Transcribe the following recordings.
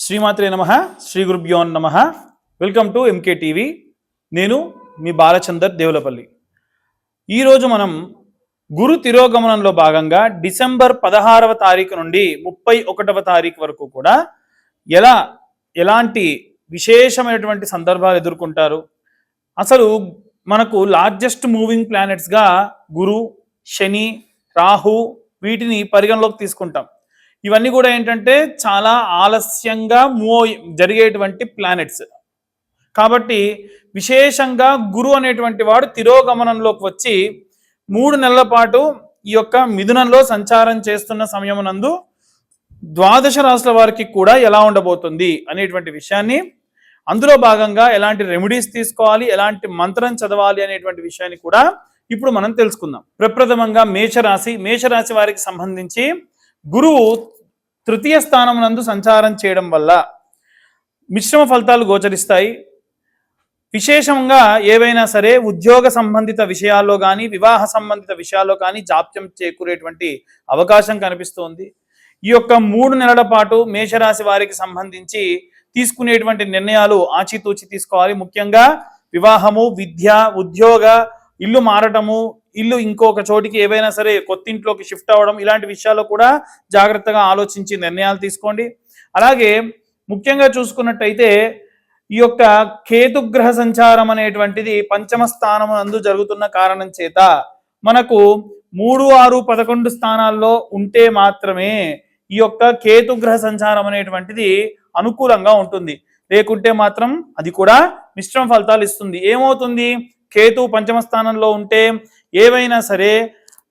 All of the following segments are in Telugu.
శ్రీమాత్రే నమః శ్రీ గురుభ్యో నమః వెల్కమ్ టు ఎంకే టీవీ. నేను మీ బాలచందర్ దేవులపల్లి. ఈరోజు మనం గురు తిరోగమనంలో భాగంగా డిసెంబర్ 16వ తారీఖు నుండి 31వ తారీఖు వరకు కూడా ఎలాంటి విశేషమైనటువంటి సందర్భాలు ఎదుర్కొంటారు, అసలు మనకు లార్జెస్ట్ మూవింగ్ ప్లానెట్స్గా గురు, శని, రాహు వీటిని పరిగణలోకి తీసుకుంటాం. ఇవన్నీ కూడా ఏంటంటే చాలా ఆలస్యంగా జరిగేటువంటి ప్లానెట్స్ కాబట్టి విశేషంగా గురు అనేటువంటి వాడు తిరోగమనంలోకి వచ్చి 3 నెలల పాటు ఈ యొక్క మిథునంలో సంచారం చేస్తున్న సమయమునందు ద్వాదశ రాశుల వారికి కూడా ఎలా ఉండబోతుంది అనేటువంటి విషయాన్ని, అందులో భాగంగా ఎలాంటి రెమెడీస్ తీసుకోవాలి, ఎలాంటి మంత్రం చదవాలి అనేటువంటి విషయాన్ని కూడా ఇప్పుడు మనం తెలుసుకుందాం. ప్రప్రథమంగా మేషరాశి వారికి సంబంధించి గురువు తృతీయ స్థానం నందు సంచారం చేయడం వల్ల మిశ్రమ ఫలితాలు గోచరిస్తాయి. విశేషంగా ఏవైనా సరే ఉద్యోగ సంబంధిత విషయాల్లో కానీ, వివాహ సంబంధిత విషయాల్లో కానీ జాప్యం చేకూరేటువంటి అవకాశం కనిపిస్తోంది. ఈ యొక్క 3 నెలల పాటు మేషరాశి వారికి సంబంధించి తీసుకునేటువంటి నిర్ణయాలు ఆచితూచి తీసుకోవాలి. ముఖ్యంగా వివాహము, విద్య, ఉద్యోగ, ఇల్లు మారటము, ఇల్లు ఇంకొక చోటికి ఏవైనా సరే కొత్త ఇంట్లోకి షిఫ్ట్ అవ్వడం, ఇలాంటి విషయాల్లో కూడా జాగ్రత్తగా ఆలోచించి నిర్ణయాలు తీసుకోండి. అలాగే ముఖ్యంగా చూసుకున్నట్టయితే ఈ యొక్క కేతుగ్రహ సంచారం అనేటువంటిది పంచమ స్థానం నందు జరుగుతున్న కారణం చేత మనకు 3, 6, 11 స్థానాల్లో ఉంటే మాత్రమే ఈ యొక్క కేతుగ్రహ సంచారం అనేటువంటిది అనుకూలంగా ఉంటుంది. లేకుంటే మాత్రం అది కూడా మిశ్రమ ఫలితాలు ఇస్తుంది. ఏమవుతుంది, కేతు పంచమ స్థానంలో ఉంటే ఏవైనా సరే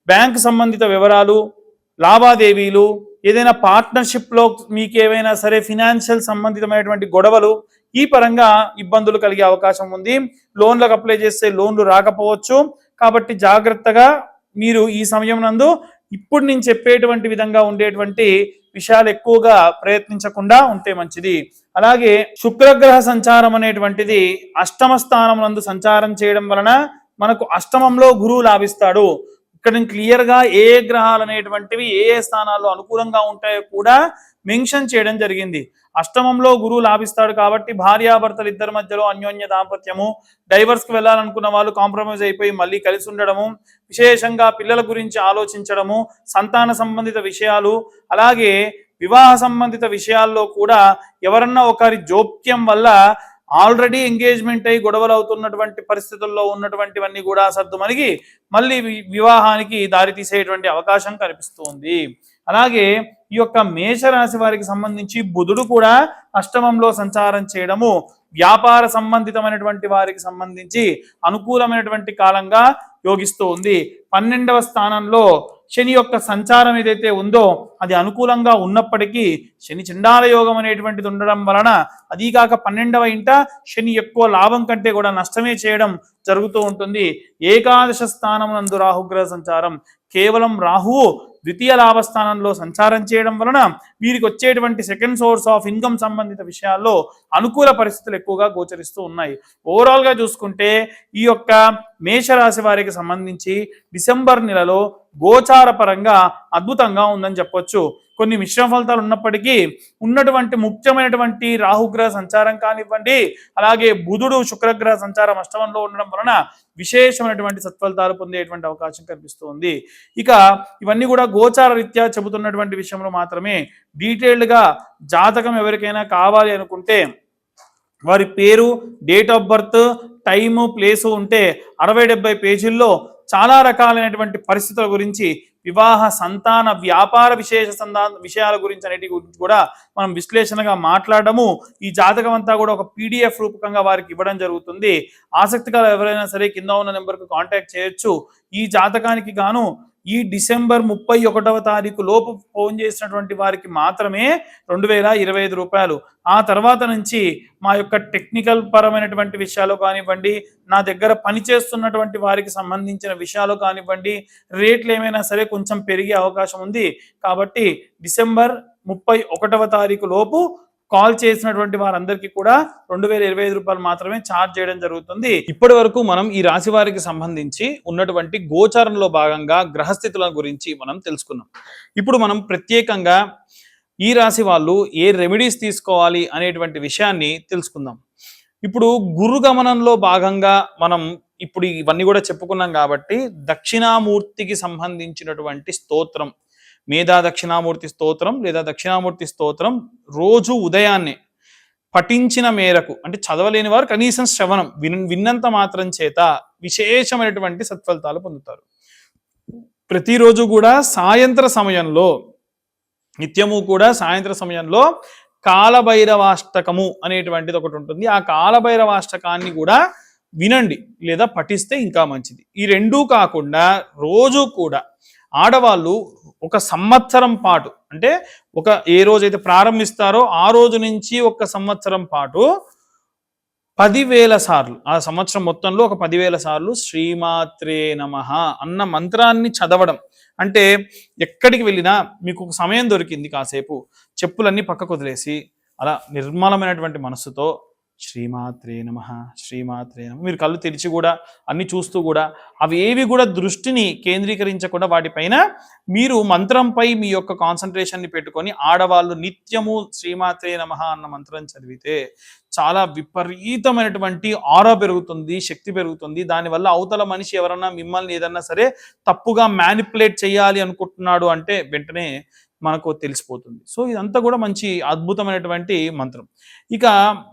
బ్యాంక్ సంబంధిత వివరాలు, లావాదేవీలు, ఏదైనా పార్ట్నర్షిప్లో మీకు ఏవైనా సరే ఫినాన్షియల్ సంబంధితమైనటువంటి గొడవలు, ఈ పరంగా ఇబ్బందులు కలిగే అవకాశం ఉంది. లోన్లకు అప్లై చేస్తే లోన్లు రాకపోవచ్చు. కాబట్టి జాగ్రత్తగా మీరు ఈ సమయం నందు ఇప్పుడు నేను చెప్పేటువంటి విధంగా ఉండేటువంటి విషయాలు ఎక్కువగా ప్రయత్నించకుండా ఉంటే మంచిది. అలాగే శుక్రగ్రహ సంచారం అనేటువంటిది అష్టమ స్థానం నందు సంచారం చేయడం వలన మనకు అష్టమంలో గురువు లాభిస్తాడు. ఇక్కడ నేను క్లియర్గా ఏ గ్రహాలు అనేటువంటివి ఏ స్థానాల్లో అనుకూలంగా ఉంటాయో కూడా మెన్షన్ చేయడం జరిగింది. అష్టమంలో గురువు లాభిస్తాడు కాబట్టి భార్యాభర్తలు ఇద్దరి మధ్యలో అన్యోన్య దాంపత్యము, డైవర్స్కి వెళ్ళాలనుకున్న వాళ్ళు కాంప్రమైజ్ అయిపోయి మళ్ళీ కలిసి ఉండడము, విశేషంగా పిల్లల గురించి ఆలోచించడము, సంతాన సంబంధిత విషయాలు, అలాగే వివాహ సంబంధిత విషయాల్లో కూడా ఎవరన్నా ఒకరి జోక్యం వల్ల ఆల్రెడీ ఎంగేజ్మెంట్ అయి గొడవలు అవుతున్నటువంటి పరిస్థితుల్లో ఉన్నటువంటివన్నీ కూడా సర్దుమణిగి మళ్ళీ వివాహానికి దారి తీసేటువంటి అవకాశం కనిపిస్తుంది. అలాగే ఈ యొక్క మేషరాశి వారికి సంబంధించి బుధుడు కూడా అష్టమంలో సంచారం చేయడము వ్యాపార సంబంధితమైనటువంటి వారికి సంబంధించి అనుకూలమైనటువంటి కాలంగా యోగిస్తూ ఉంది. 12వ స్థానంలో శని యొక్క సంచారం ఏదైతే ఉందో అది అనుకూలంగా ఉన్నప్పటికీ శని చండాల యోగం అనేటువంటిది ఉండడం వలన, అదీకాక 12వ ఇంట శని ఎక్కువ లాభం కంటే కూడా నష్టమే చేయడం జరుగుతూ ఉంటుంది. ఏకాదశ స్థానం నందు రాహుగ్రహ సంచారం, కేవలం రాహువు ద్వితీయ లాభస్థానంలో సంచారం చేయడం వలన వీరికి వచ్చేటువంటి సెకండ్ సోర్స్ ఆఫ్ ఇన్కమ్ సంబంధిత విషయాల్లో అనుకూల పరిస్థితులు ఎక్కువగా గోచరిస్తూ ఉన్నాయి. ఓవరాల్గా చూసుకుంటే ఈ యొక్క మేషరాశి వారికి సంబంధించి డిసెంబర్ నెలలో గోచార పరంగా అద్భుతంగా ఉందని చెప్పొచ్చు. కొన్ని మిశ్రమ ఫలితాలు ఉన్నప్పటికీ ఉన్నటువంటి ముఖ్యమైనటువంటి రాహుగ్రహ సంచారం కానివ్వండి, అలాగే బుధుడు శుక్రగ్రహ సంచారం అష్టమంలో ఉండడం వలన విశేషమైనటువంటి సత్ఫలితాలు పొందేటువంటి అవకాశం కనిపిస్తుంది. ఇక ఇవన్నీ కూడా గోచార రీత్యా చెబుతున్నటువంటి విషయంలో మాత్రమే. డీటెయిల్డ్గా జాతకం ఎవరికైనా కావాలి అనుకుంటే వారి పేరు, date of birth, time, place ఉంటే 60-70 పేజీల్లో చాలా రకాలైనటువంటి పరిస్థితుల గురించి, వివాహ, సంతాన, వ్యాపార విషయాల గురించి అన్నిటి గురించి కూడా మనం విశ్లేషణగా మాట్లాడము. ఈ జాతకం అంతా కూడా ఒక PDF రూపకంగా వారికి ఇవ్వడం జరుగుతుంది. ఆసక్తిగా ఎవరైనా సరే కింద ఉన్న నెంబర్కు కాంటాక్ట్ చేయొచ్చు. ఈ జాతకానికి గాను ఈ డిసెంబర్ 31వ తారీఖు లోపు ఫోన్ చేసినటువంటి వారికి మాత్రమే 2025 రూపాయలు. ఆ తర్వాత నుంచి మా యొక్క టెక్నికల్ పరమైనటువంటి విషయాలు కానివ్వండి, నా దగ్గర పనిచేస్తున్నటువంటి వారికి సంబంధించిన విషయాలు కానివ్వండి, రేట్లు ఏమైనా సరే కొంచెం పెరిగే అవకాశం ఉంది. కాబట్టి డిసెంబర్ 31వ తారీఖు లోపు కాల్ చేసినటువంటి వారందరికీ కూడా 2025 రూపాయలు మాత్రమే ఛార్జ్ చేయడం జరుగుతుంది. ఇప్పటి వరకు మనం ఈ రాశి వారికి సంబంధించి ఉన్నటువంటి గోచారంలో భాగంగా గ్రహస్థితుల గురించి మనం తెలుసుకున్నాం. ఇప్పుడు మనం ప్రత్యేకంగా ఈ రాశి వాళ్ళు ఏ రెమెడీస్ తీసుకోవాలి అనేటువంటి విషయాన్ని తెలుసుకుందాం. ఇప్పుడు గురు గమనంలో భాగంగా మనం ఇప్పుడు ఇవన్నీ కూడా చెప్పుకున్నాం కాబట్టి దక్షిణామూర్తికి సంబంధించినటువంటి స్తోత్రం, మేధా దక్షిణామూర్తి స్తోత్రం లేదా దక్షిణామూర్తి స్తోత్రం రోజు ఉదయాన్నే పఠించిన మేరకు, అంటే చదవలేని వారు కనీసం శ్రవణం విన్నంత మాత్రం చేత విశేషమైనటువంటి సత్ఫలితాలు పొందుతారు. ప్రతిరోజు కూడా సాయంత్ర సమయంలో, నిత్యము కూడా సాయంత్ర సమయంలో కాలభైరవాష్టకము అనేటువంటిది ఒకటి ఉంటుంది. ఆ కాలభైరవాష్టకాన్ని కూడా వినండి లేదా పఠిస్తే ఇంకా మంచిది. ఈ రెండూ కాకుండా రోజు కూడా ఆడవాళ్ళు ఒక సంవత్సరం పాటు, అంటే ఏ రోజైతే ప్రారంభిస్తారో ఆ రోజు నుంచి ఒక సంవత్సరం పాటు 10,000 సార్లు, ఆ సంవత్సరం మొత్తంలో ఒక 10,000 సార్లు శ్రీమాత్రే నమః అన్న మంత్రాన్ని చదవడం. అంటే ఎక్కడికి వెళ్ళినా మీకు ఒక సమయం దొరికింది, కాసేపు చెప్పులన్నీ పక్కకు వదిలేసి అలా నిర్మలమైనటువంటి మనస్సుతో శ్రీమాత్రే నమః శ్రీమాత్రే నమః, మీరు కళ్ళు తెరిచి కూడా అన్ని చూస్తూ కూడా అవి ఏవి కూడా దృష్టిని కేంద్రీకరించకుండా వాటిపైన మీరు మంత్రంపై మీ యొక్క కాన్సన్ట్రేషన్ని పెట్టుకొని ఆడవాళ్ళు నిత్యము శ్రీమాత్రే నమః అన్న మంత్రం చదివితే చాలా విపరీతమైనటువంటి ఆరా పెరుగుతుంది, శక్తి పెరుగుతుంది. దానివల్ల అవతల మనిషి ఎవరన్నా మిమ్మల్ని ఏదన్నా సరే తప్పుగా మ్యానిపులేట్ చేయాలి అనుకుంటున్నాడు అంటే వెంటనే మనకు తెలిసిపోతుంది. సో ఇదంతా కూడా మంచి అద్భుతమైనటువంటి మంత్రం. ఇక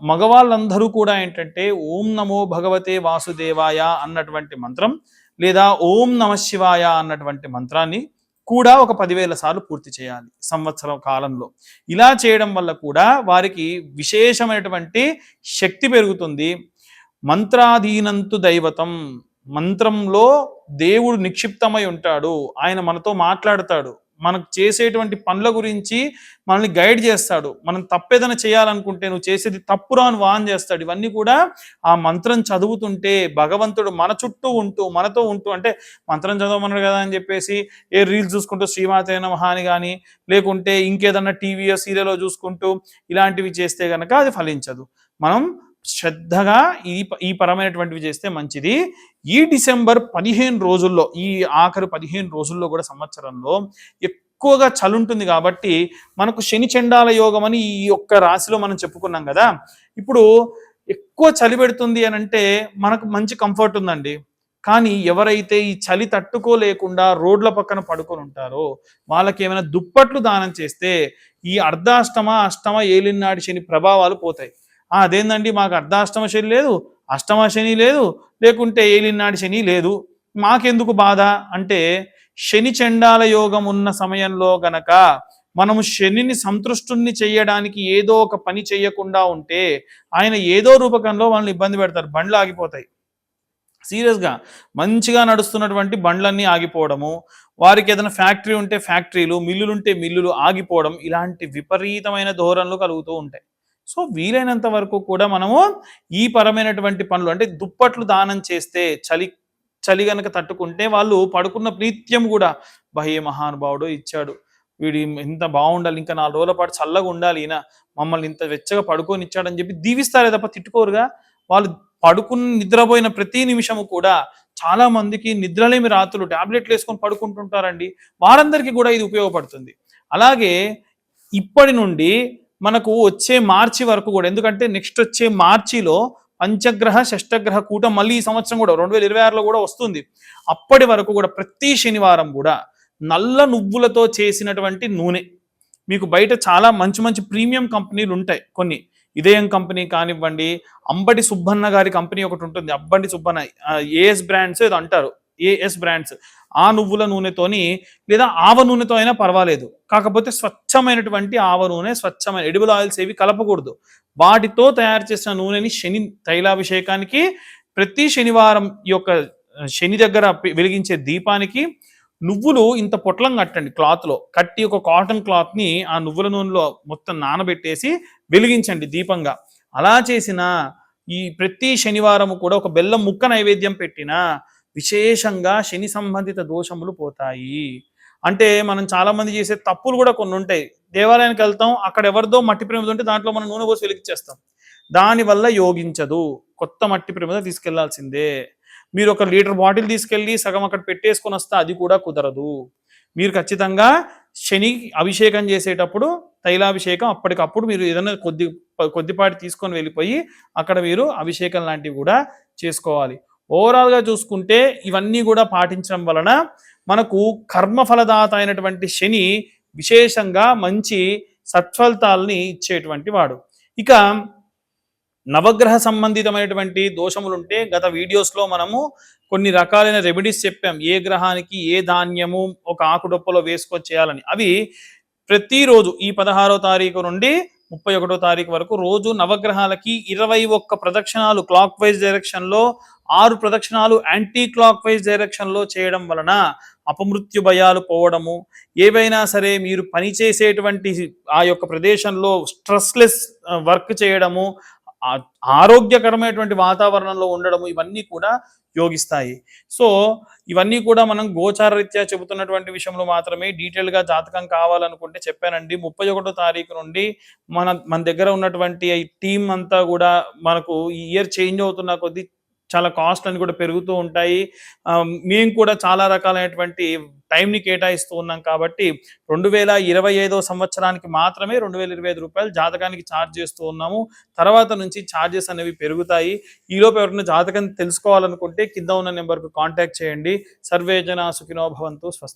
మగవాళ్ళందరూ కూడా ఏంటంటే ఓం నమో భగవతే వాసుదేవాయ అన్నటువంటి మంత్రం లేదా ఓం నమ శివాయ అన్నటువంటి మంత్రాన్ని కూడా ఒక 10,000 సార్లు పూర్తి చేయాలి సంవత్సరం కాలంలో. ఇలా చేయడం వల్ల కూడా వారికి విశేషమైనటువంటి శక్తి పెరుగుతుంది. మంత్రాధీనంతు దైవతం, మంత్రంలో దేవుడు నిక్షిప్తమై ఉంటాడు, ఆయన మనతో మాట్లాడతాడు, మనకు చేసేటువంటి పనుల గురించి మనల్ని గైడ్ చేస్తాడు. మనం తప్పేదైనా చేయాలనుకుంటే నువ్వు చేసేది తప్పురా అని వాన్ చేస్తాడు. ఇవన్నీ కూడా ఆ మంత్రం చదువుతుంటే భగవంతుడు మన చుట్టూ ఉంటూ మనతో ఉంటూ, అంటే మంత్రం చదవమన్నాడు కదా అని చెప్పేసి ఏ రీల్స్ చూసుకుంటూ శ్రీమాతే నమః అని కానీ, లేకుంటే ఇంకేదన్నా టీవీయో సీరియలో చూసుకుంటూ ఇలాంటివి చేస్తే కనుక అది ఫలించదు. మనం శ్రద్ధగా ఈ పరమైనటువంటివి చేస్తే మంచిది. ఈ డిసెంబర్ 15 రోజుల్లో, ఈ ఆఖరి 15 రోజుల్లో కూడా సంవత్సరంలో ఎక్కువగా చలి ఉంటుంది కాబట్టి మనకు శని చండాల యోగం అని ఈ ఒక్క రాశిలో మనం చెప్పుకున్నాం కదా. ఇప్పుడు ఎక్కువ చలి పెడుతుంది అని అంటే మనకు మంచి కంఫర్ట్ ఉందండి, కానీ ఎవరైతే ఈ చలి తట్టుకోలేకుండా రోడ్ల పక్కన పడుకొని ఉంటారో వాళ్ళకి ఏమైనా దుప్పట్లు దానం చేస్తే ఈ అర్ధాష్టమ అష్టమ ఏలినాటి శని ప్రభావాలు పోతాయి. అదేందండి మాకు అర్ధాష్టమ శని లేదు, అష్టమ శని లేదు, లేకుంటే ఏలినాటి శని లేదు, మాకెందుకు బాధ అంటే శని చండాల యోగం ఉన్న సమయంలో గనక మనము శనిని సంతృష్టుని చేయడానికి ఏదో ఒక పని చేయకుండా ఉంటే ఆయన ఏదో రూపకంలో మనల్ని ఇబ్బంది పెడతారు. బండ్లు ఆగిపోతాయి, సీరియస్గా మంచిగా నడుస్తున్నటువంటి బండ్లన్నీ ఆగిపోవడము, వారికి ఏదైనా ఫ్యాక్టరీ ఉంటే ఫ్యాక్టరీలు, మిల్లులు ఉంటే మిల్లులు ఆగిపోవడం, ఇలాంటి విపరీతమైన ధోరణులు కలుగుతూ ఉంటాయి. సో వీలైనంత వరకు కూడా మనము ఈ పరమైనటువంటి పనులు, అంటే దుప్పట్లు దానం చేస్తే చలి గనక తట్టుకుంటే వాళ్ళు పడుకున్న నిత్యం కూడా ఏ మహానుభావుడు ఇచ్చాడు, వీడి ఇంత బాగుండాలి, ఇంకా 4 రోజుల పాటు చల్లగా ఉండాలి, ఈయన మమ్మల్ని ఇంత వెచ్చగా పడుకొని ఇచ్చాడని చెప్పి దీవిస్తారే తప్ప తిట్టుకోరుగా. వాళ్ళు పడుకుని నిద్రపోయిన ప్రతి నిమిషము కూడా చాలా మందికి నిద్రలేమి రాత్రులు టాబ్లెట్లు వేసుకొని పడుకుంటుంటారండి. వారందరికీ కూడా ఇది ఉపయోగపడుతుంది. అలాగే ఇప్పటి నుండి మనకు వచ్చే మార్చి వరకు కూడా, ఎందుకంటే నెక్స్ట్ వచ్చే మార్చిలో పంచగ్రహ షష్టగ్రహ కూటం మళ్ళీ ఈ సంవత్సరం కూడా 2026లో కూడా వస్తుంది. అప్పటి వరకు కూడా ప్రతి శనివారం కూడా నల్ల నువ్వులతో చేసినటువంటి నూనె, మీకు బయట చాలా మంచి మంచి ప్రీమియం కంపెనీలు ఉంటాయి, కొన్ని ఇదయం కంపెనీ కానివ్వండి, అంబటి సుబ్బన్న గారి కంపెనీ ఒకటి ఉంటుంది, అబ్బంటి సుబ్బన్న, ఏఎస్ బ్రాండ్స్ ఏదో అంటారు, ఏఎస్ బ్రాండ్స్, ఆ నువ్వుల నూనెతోని లేదా ఆవ నూనెతో అయినా పర్వాలేదు, కాకపోతే స్వచ్ఛమైనటువంటి ఆవ నూనె, స్వచ్ఛమైన ఎడిబుల్ ఆయిల్స్ ఏవి కలపకూడదు. వాటితో తయారు చేసిన నూనెని శని తైలాభిషేకానికి, ప్రతి శనివారం ఈ యొక్క శని దగ్గర వెలిగించే దీపానికి నువ్వులు ఇంత పొట్లం కట్టండి, క్లాత్లో కట్టి ఒక కాటన్ క్లాత్ని ఆ నువ్వుల నూనెలో మొత్తం నానబెట్టేసి వెలిగించండి దీపంగా. అలా చేసిన ఈ ప్రతి శనివారం కూడా ఒక బెల్లం ముక్క నైవేద్యం పెట్టినా విశేషంగా శని సంబంధిత దోషములు పోతాయి. అంటే మనం చాలా మంది చేసే తప్పులు కూడా కొన్ని ఉంటాయి. దేవాలయానికి వెళ్తాం, అక్కడ ఎవరిదో మట్టి ప్రమిద ఉంటే దాంట్లో మనం నూనె పోసి వెలిగించేస్తాం, దానివల్ల యోగించదు. కొత్త మట్టి ప్రమిద తీసుకెళ్లాల్సిందే. మీరు 1 లీటర్ బాటిల్ తీసుకెళ్ళి సగం అక్కడ పెట్టేసుకొని వస్తే అది కూడా కుదరదు. మీరు ఖచ్చితంగా శని అభిషేకం చేసేటప్పుడు తైలాభిషేకం అప్పటికప్పుడు మీరు ఏదైనా కొద్దిపాటి తీసుకొని వెళ్ళిపోయి అక్కడ మీరు అభిషేకం లాంటివి కూడా చేసుకోవాలి. ఓవరాల్గా చూసుకుంటే ఇవన్నీ కూడా పాటించడం వలన మనకు కర్మఫలదాత అయినటువంటి శని విశేషంగా మంచి సత్ఫలితాలని ఇచ్చేటువంటి వాడు. ఇక నవగ్రహ సంబంధితమైనటువంటి దోషములుంటే గత వీడియోస్లో మనము కొన్ని రకాలైన రెమెడీస్ చెప్పాం. ఏ గ్రహానికి ఏ ధాన్యము ఒక ఆకుడొప్పలో వేసుకొని చేయాలని. అవి ప్రతిరోజు ఈ 16వ తారీఖు నుండి 31వ తారీఖు వరకు రోజు నవగ్రహాలకి 21 ప్రదక్షిణాలు క్లాక్ వైజ్ డైరెక్షన్లో, 6 ప్రదక్షిణాలు యాంటీ క్లాక్ వైజ్ డైరెక్షన్లో చేయడం వలన అపమృత్యు భయాలు పోవడము, ఏవైనా సరే మీరు పనిచేసేటువంటి ఆ యొక్క ప్రదేశంలో స్ట్రెస్లెస్ వర్క్ చేయడము, ఆరోగ్యకరమైనటువంటి వాతావరణంలో ఉండడము, ఇవన్నీ కూడా యోగిస్తాయి. సో ఇవన్నీ కూడా మనం గోచార రీత్యా చెబుతున్నటువంటి విషయంలో మాత్రమే. డీటెయిల్గా జాతకం కావాలనుకుంటే చెప్పానండి, 31వ తారీఖు నుండి మన దగ్గర ఉన్నటువంటి టీం అంతా కూడా మనకు ఈ ఇయర్ చేంజ్ అవుతున్న కొద్దీ చాలా కాస్ట్ అని కూడా పెరుగుతూ ఉంటాయి. మేము కూడా చాలా రకాలైనటువంటి టైంని కేటాయిస్తూ ఉన్నాం కాబట్టి 2025వ సంవత్సరానికి మాత్రమే 2025 రూపాయలు జాతకానికి ఛార్జ్ చేస్తూ ఉన్నాము. తర్వాత నుంచి ఛార్జెస్ అనేవి పెరుగుతాయి. ఈలోపు ఎవరైనా జాతకం తెలుసుకోవాలనుకుంటే కింద ఉన్న నెంబర్కు కాంటాక్ట్ చేయండి. సర్వే జనా సుఖినో భవంతు. స్వస్తి.